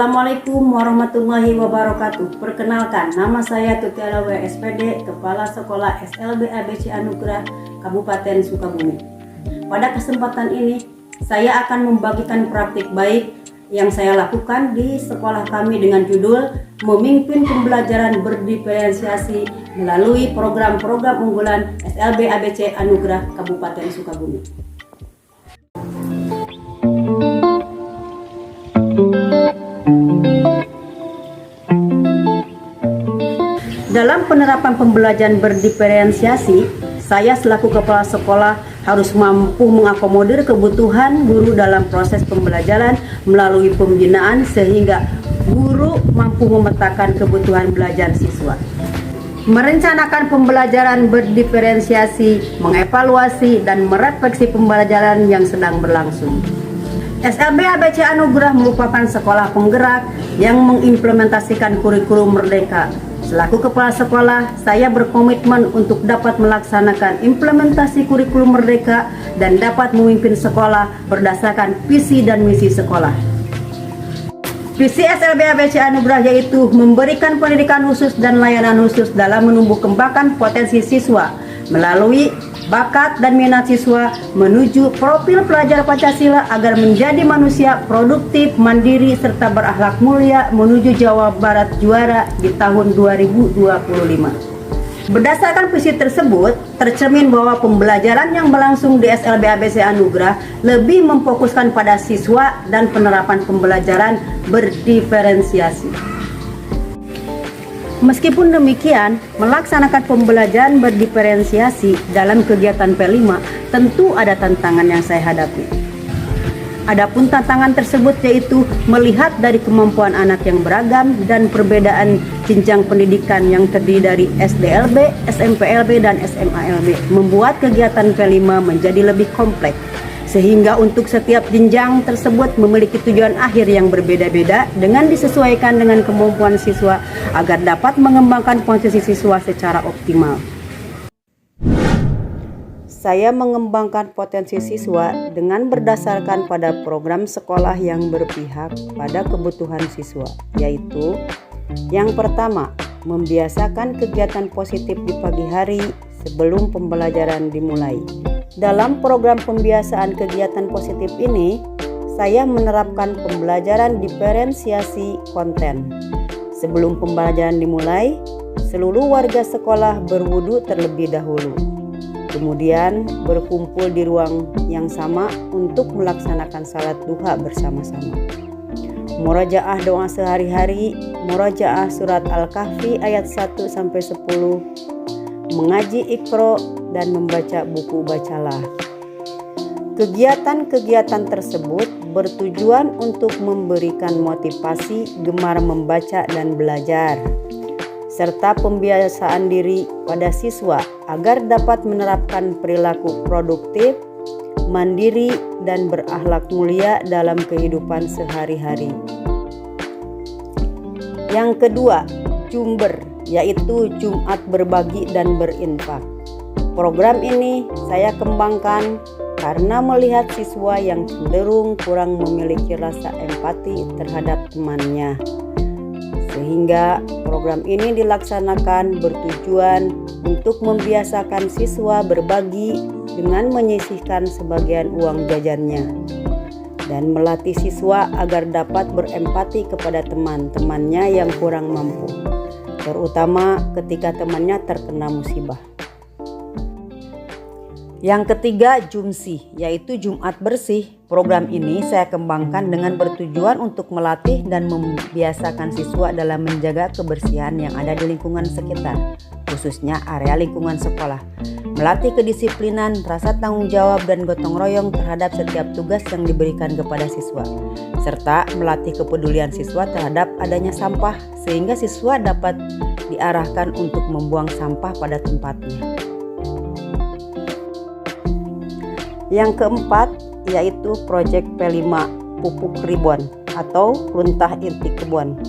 Assalamualaikum warahmatullahi wabarakatuh. Perkenalkan, nama saya Tutiala WSPD, Kepala Sekolah SLB ABC Anugerah Kabupaten Sukabumi. Pada kesempatan ini, saya akan membagikan praktik baik yang saya lakukan di sekolah kami dengan judul Memimpin Pembelajaran Berdiferensiasi melalui program-program unggulan SLB ABC Anugerah Kabupaten Sukabumi. Dalam penerapan pembelajaran berdiferensiasi, saya selaku kepala sekolah harus mampu mengakomodir kebutuhan guru dalam proses pembelajaran melalui pembinaan sehingga guru mampu memetakan kebutuhan belajar siswa. Merencanakan pembelajaran berdiferensiasi, mengevaluasi dan merefleksi pembelajaran yang sedang berlangsung. SLB ABC Anugerah merupakan sekolah penggerak yang mengimplementasikan kurikulum merdeka. Selaku kepala sekolah, saya berkomitmen untuk dapat melaksanakan implementasi kurikulum merdeka dan dapat memimpin sekolah berdasarkan visi dan misi sekolah. Visi SLB ABC Anugerah yaitu memberikan pendidikan khusus dan layanan khusus dalam menumbuh kembangkan potensi siswa melalui bakat dan minat siswa menuju profil pelajar Pancasila agar menjadi manusia produktif, mandiri, serta berakhlak mulia menuju Jawa Barat juara di tahun 2025. Berdasarkan visi tersebut, tercermin bahwa pembelajaran yang berlangsung di SLB ABC Anugerah lebih memfokuskan pada siswa dan penerapan pembelajaran berdiferensiasi. Meskipun demikian, melaksanakan pembelajaran berdiferensiasi dalam kegiatan P5 tentu ada tantangan yang saya hadapi. Adapun tantangan tersebut yaitu melihat dari kemampuan anak yang beragam dan perbedaan jenjang pendidikan yang terdiri dari SDLB, SMPLB, dan SMALB membuat kegiatan P5 menjadi lebih kompleks. Sehingga untuk setiap jenjang tersebut memiliki tujuan akhir yang berbeda-beda dengan disesuaikan dengan kemampuan siswa agar dapat mengembangkan potensi siswa secara optimal. Saya mengembangkan potensi siswa dengan berdasarkan pada program sekolah yang berpihak pada kebutuhan siswa, yaitu yang pertama, membiasakan kegiatan positif di pagi hari sebelum pembelajaran dimulai. Dalam program pembiasaan kegiatan positif ini, saya menerapkan pembelajaran diferensiasi konten. Sebelum pembelajaran dimulai, seluruh warga sekolah berwudu terlebih dahulu. Kemudian berkumpul di ruang yang sama untuk melaksanakan salat duha bersama-sama. Murojaah doa sehari-hari, murojaah surat Al-Kahfi ayat 1-10, mengaji Iqra dan membaca buku Bacalah. Kegiatan-kegiatan tersebut bertujuan untuk memberikan motivasi gemar membaca dan belajar, serta pembiasaan diri pada siswa agar dapat menerapkan perilaku produktif, mandiri, dan berakhlak mulia dalam kehidupan sehari-hari. Yang kedua, Jumber, yaitu Jumat Berbagi dan Berinfak. Program ini saya kembangkan karena melihat siswa yang cenderung kurang memiliki rasa empati terhadap temannya. Sehingga program ini dilaksanakan bertujuan untuk membiasakan siswa berbagi dengan menyisihkan sebagian uang jajannya dan melatih siswa agar dapat berempati kepada teman-temannya yang kurang mampu, terutama ketika temannya terkena musibah. Yang ketiga, Jumsi, yaitu Jumat Bersih. Program ini saya kembangkan dengan bertujuan untuk melatih dan membiasakan siswa dalam menjaga kebersihan yang ada di lingkungan sekitar, khususnya area lingkungan sekolah. Melatih kedisiplinan, rasa tanggung jawab, dan gotong royong terhadap setiap tugas yang diberikan kepada siswa, serta melatih kepedulian siswa terhadap adanya sampah, sehingga siswa dapat diarahkan untuk membuang sampah pada tempatnya. Yang keempat, yaitu proyek P5 Pupuk Ribuan atau Runtah Inti Kebun.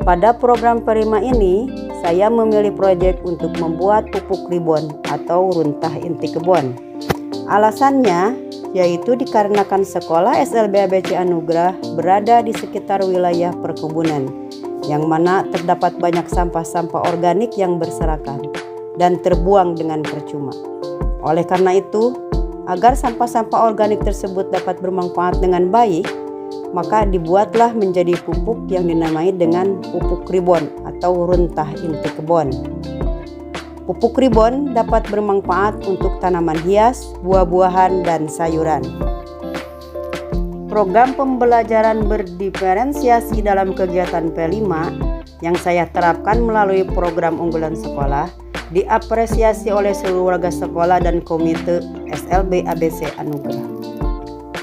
Pada program P5 ini, saya memilih proyek untuk membuat pupuk ribuan atau runtah inti kebun. Alasannya, yaitu dikarenakan sekolah SLB ABC Anugrah berada di sekitar wilayah perkebunan, yang mana terdapat banyak sampah-sampah organik yang berserakan dan terbuang dengan percuma. Oleh karena itu, agar sampah-sampah organik tersebut dapat bermanfaat dengan baik, maka dibuatlah menjadi pupuk yang dinamai dengan pupuk ribon atau runtah inti kebun. Pupuk ribon dapat bermanfaat untuk tanaman hias, buah-buahan, dan sayuran. Program pembelajaran berdiferensiasi dalam kegiatan P5 yang saya terapkan melalui program unggulan sekolah diapresiasi oleh seluruh warga sekolah dan komite SLB ABC Anugrah.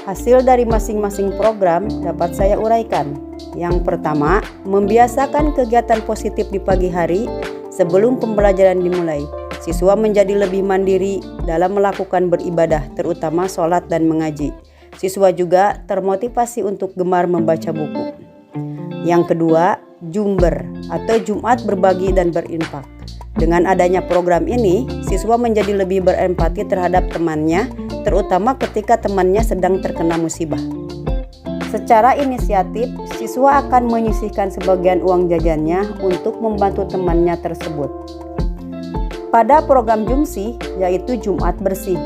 Hasil dari masing-masing program dapat saya uraikan. Yang pertama, membiasakan kegiatan positif di pagi hari sebelum pembelajaran dimulai. Siswa menjadi lebih mandiri dalam melakukan beribadah, terutama sholat dan mengaji. Siswa juga termotivasi untuk gemar membaca buku. Yang kedua, Jumber atau Jumat berbagi dan berinfak. Dengan adanya program ini, siswa menjadi lebih berempati terhadap temannya, terutama ketika temannya sedang terkena musibah. Secara inisiatif, siswa akan menyisihkan sebagian uang jajannya untuk membantu temannya tersebut. Pada program Jumsi, yaitu Jumat Bersih,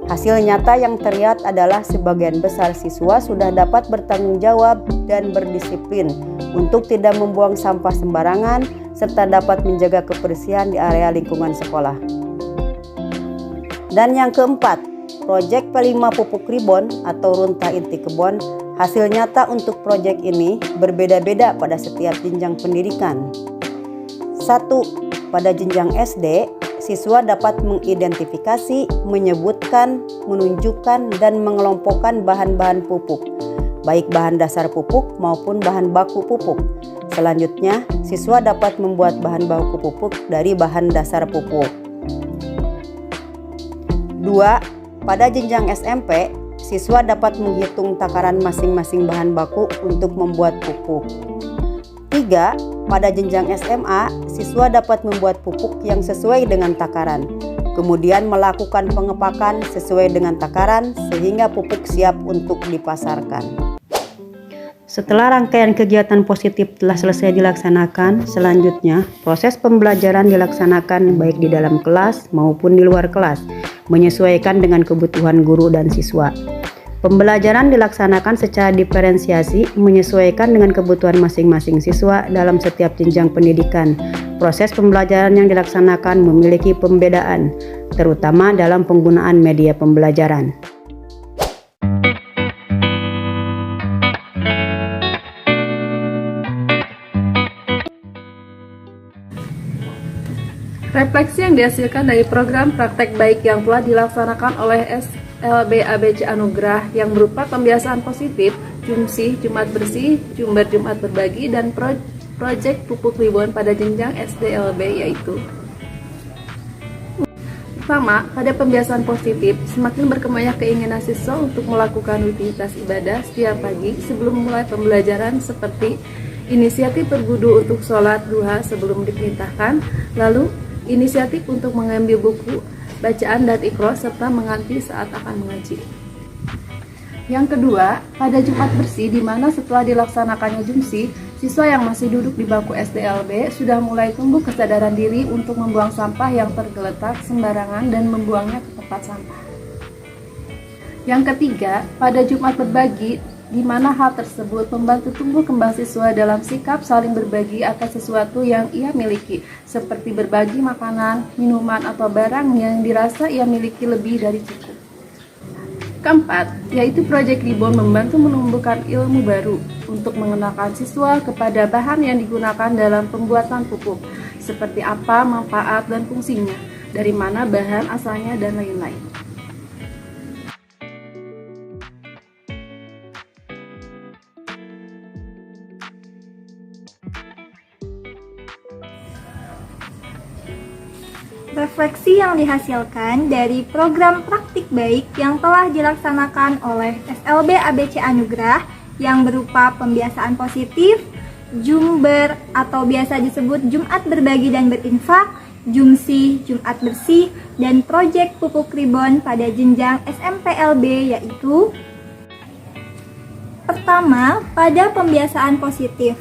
hasil nyata yang terlihat adalah sebagian besar siswa sudah dapat bertanggung jawab dan berdisiplin untuk tidak membuang sampah sembarangan, serta dapat menjaga kebersihan di area lingkungan sekolah. Dan yang keempat, proyek P5 Pupuk Ribon atau Runtah Inti Kebun. Hasil nyata untuk proyek ini berbeda-beda pada setiap jenjang pendidikan. 1. Pada jenjang SD, siswa dapat mengidentifikasi, menyebutkan, menunjukkan, dan mengelompokkan bahan-bahan pupuk, baik bahan dasar pupuk maupun bahan baku pupuk. Selanjutnya, siswa dapat membuat bahan baku pupuk dari bahan dasar pupuk. 2. Pada jenjang SMP, siswa dapat menghitung takaran masing-masing bahan baku untuk membuat pupuk. 3. Pada jenjang SMA, siswa dapat membuat pupuk yang sesuai dengan takaran, kemudian melakukan pengepakan sesuai dengan takaran sehingga pupuk siap untuk dipasarkan. Setelah rangkaian kegiatan positif telah selesai dilaksanakan, selanjutnya proses pembelajaran dilaksanakan baik di dalam kelas maupun di luar kelas, menyesuaikan dengan kebutuhan guru dan siswa. Pembelajaran dilaksanakan secara diferensiasi, menyesuaikan dengan kebutuhan masing-masing siswa dalam setiap jenjang pendidikan. Proses pembelajaran yang dilaksanakan memiliki pembedaan, terutama dalam penggunaan media pembelajaran. Refleksi yang dihasilkan dari program praktek baik yang telah dilaksanakan oleh SLB ABC Anugrah yang berupa pembiasaan positif, Jumsi, Jumat Bersih, Jumber Jumat Berbagi, dan proyek Pupuk Ribon pada jenjang SDLB yaitu: Pertama, pada pembiasaan positif, semakin berkembangnya keinginan siswa untuk melakukan rutinitas ibadah setiap pagi sebelum mulai pembelajaran seperti inisiatif berwudu untuk sholat duha sebelum diperintahkan, lalu inisiatif untuk mengambil buku, bacaan dan iqra, serta menganti saat akan mengaji. Yang kedua, pada Jumat Bersih, di mana setelah dilaksanakannya Jumsi, siswa yang masih duduk di bangku SDLB sudah mulai tumbuh kesadaran diri untuk membuang sampah yang tergeletak sembarangan dan membuangnya ke tempat sampah. Yang ketiga, pada Jumat Berbagi, di mana hal tersebut membantu tumbuh kembang siswa dalam sikap saling berbagi atas sesuatu yang ia miliki, seperti berbagi makanan, minuman, atau barang yang dirasa ia miliki lebih dari cukup. Keempat, yaitu proyek Ribon membantu menumbuhkan ilmu baru untuk mengenalkan siswa kepada bahan yang digunakan dalam pembuatan pupuk, seperti apa manfaat dan fungsinya, dari mana bahan asalnya, dan lain-lain. Refleksi yang dihasilkan dari program praktik baik yang telah dilaksanakan oleh SLB ABC Anugrah yang berupa pembiasaan positif, Jumber atau biasa disebut Jumat Berbagi dan Berinfak, Jumsi, Jumat Bersih, dan proyek pupuk ribon pada jenjang SMPLB yaitu: pertama, pada pembiasaan positif,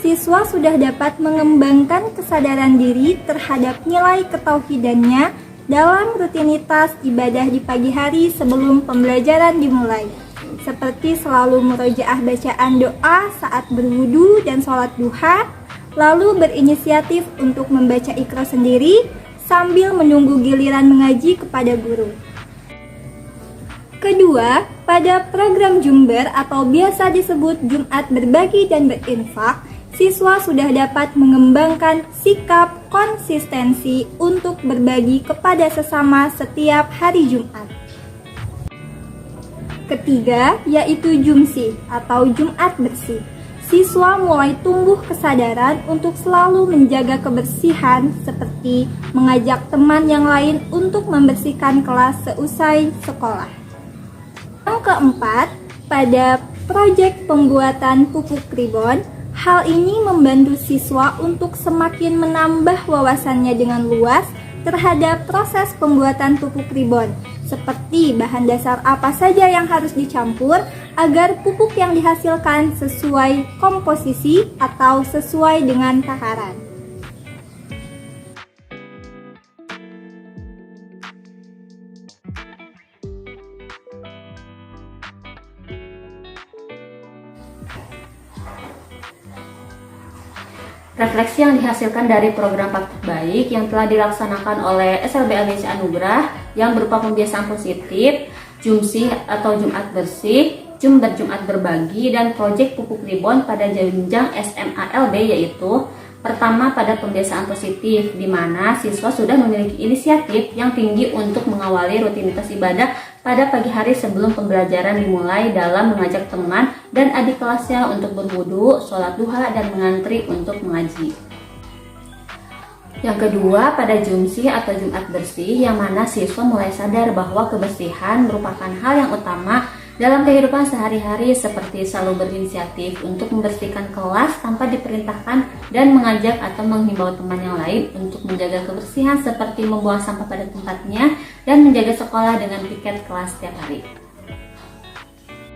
siswa sudah dapat mengembangkan kesadaran diri terhadap nilai ketauhidannya dalam rutinitas ibadah di pagi hari sebelum pembelajaran dimulai, seperti selalu murojaah bacaan doa saat berwudu dan sholat duha, lalu berinisiatif untuk membaca Iqra sendiri sambil menunggu giliran mengaji kepada guru. Kedua, pada program Jumber atau biasa disebut Jumat Berbagi dan Berinfak, siswa sudah dapat mengembangkan sikap konsistensi untuk berbagi kepada sesama setiap hari Jumat. Ketiga, yaitu Jumsi atau Jumat Bersih. Siswa mulai tumbuh kesadaran untuk selalu menjaga kebersihan seperti mengajak teman yang lain untuk membersihkan kelas seusai sekolah. Yang keempat, pada proyek pembuatan pupuk ribon, hal ini membantu siswa untuk semakin menambah wawasannya dengan luas terhadap proses pembuatan pupuk ribon, seperti bahan dasar apa saja yang harus dicampur agar pupuk yang dihasilkan sesuai komposisi atau sesuai dengan takaran. Refleksi yang dihasilkan dari program praktik baik yang telah dilaksanakan oleh SLB ABC Anugrah yang berupa pembiasaan positif, Jumsi atau Jumat Bersih, Jumber Jumat Berbagi, dan proyek pupuk ribon pada jenjang SMALB yaitu: pertama, pada pembiasaan positif, di mana siswa sudah memiliki inisiatif yang tinggi untuk mengawali rutinitas ibadah pada pagi hari sebelum pembelajaran dimulai dalam mengajak teman dan adik kelasnya untuk berwudu, sholat duha, dan mengantri untuk mengaji. Yang kedua, pada Jumsi atau Jumat Bersih, yang mana siswa mulai sadar bahwa kebersihan merupakan hal yang utama dalam kehidupan sehari-hari, seperti selalu berinisiatif untuk membersihkan kelas tanpa diperintahkan dan mengajak atau menghimbau teman yang lain untuk menjaga kebersihan seperti membuang sampah pada tempatnya dan menjaga sekolah dengan piket kelas setiap hari.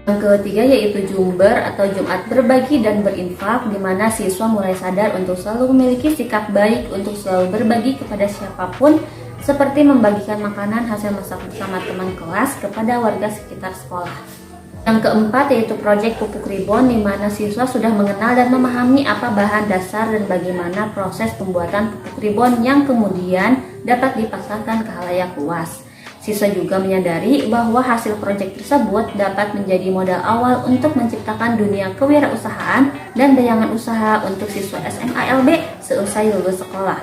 Yang ketiga yaitu Jumber atau Jumat Berbagi dan Berinfak, di mana siswa mulai sadar untuk selalu memiliki sikap baik untuk selalu berbagi kepada siapapun, seperti membagikan makanan hasil masak bersama teman kelas kepada warga sekitar sekolah. Yang keempat yaitu proyek pupuk ribon, di mana siswa sudah mengenal dan memahami apa bahan dasar dan bagaimana proses pembuatan pupuk ribon yang kemudian dapat dipasarkan ke khalayak luas. Siswa juga menyadari bahwa hasil proyek tersebut dapat menjadi modal awal untuk menciptakan dunia kewirausahaan dan bayangan usaha untuk siswa SMALB seusai lulus sekolah.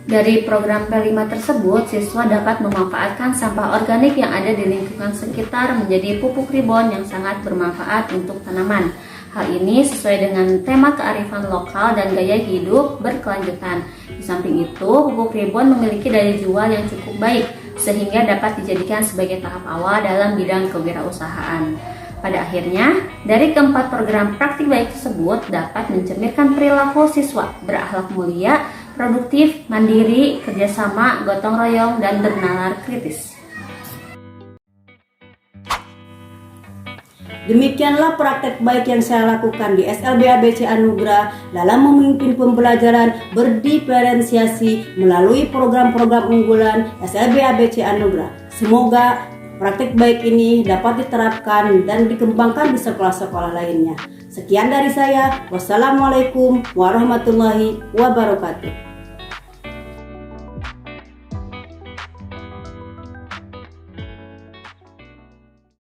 Dari program P5 tersebut, siswa dapat memanfaatkan sampah organik yang ada di lingkungan sekitar menjadi pupuk ribon yang sangat bermanfaat untuk tanaman. Hal ini sesuai dengan tema kearifan lokal dan gaya hidup berkelanjutan. Di samping itu, pupuk ribon memiliki daya jual yang cukup baik, sehingga dapat dijadikan sebagai tahap awal dalam bidang kewirausahaan. Pada akhirnya, dari keempat program praktik baik tersebut dapat mencerminkan perilaku siswa berakhlak mulia, produktif, mandiri, kerjasama, gotong royong, dan bernalar kritis. Demikianlah praktek baik yang saya lakukan di SLB ABC Anugrah dalam memimpin pembelajaran berdiferensiasi melalui program-program unggulan SLB ABC Anugrah. Semoga praktek baik ini dapat diterapkan dan dikembangkan di sekolah-sekolah lainnya. Sekian dari saya. Wassalamualaikum warahmatullahi wabarakatuh.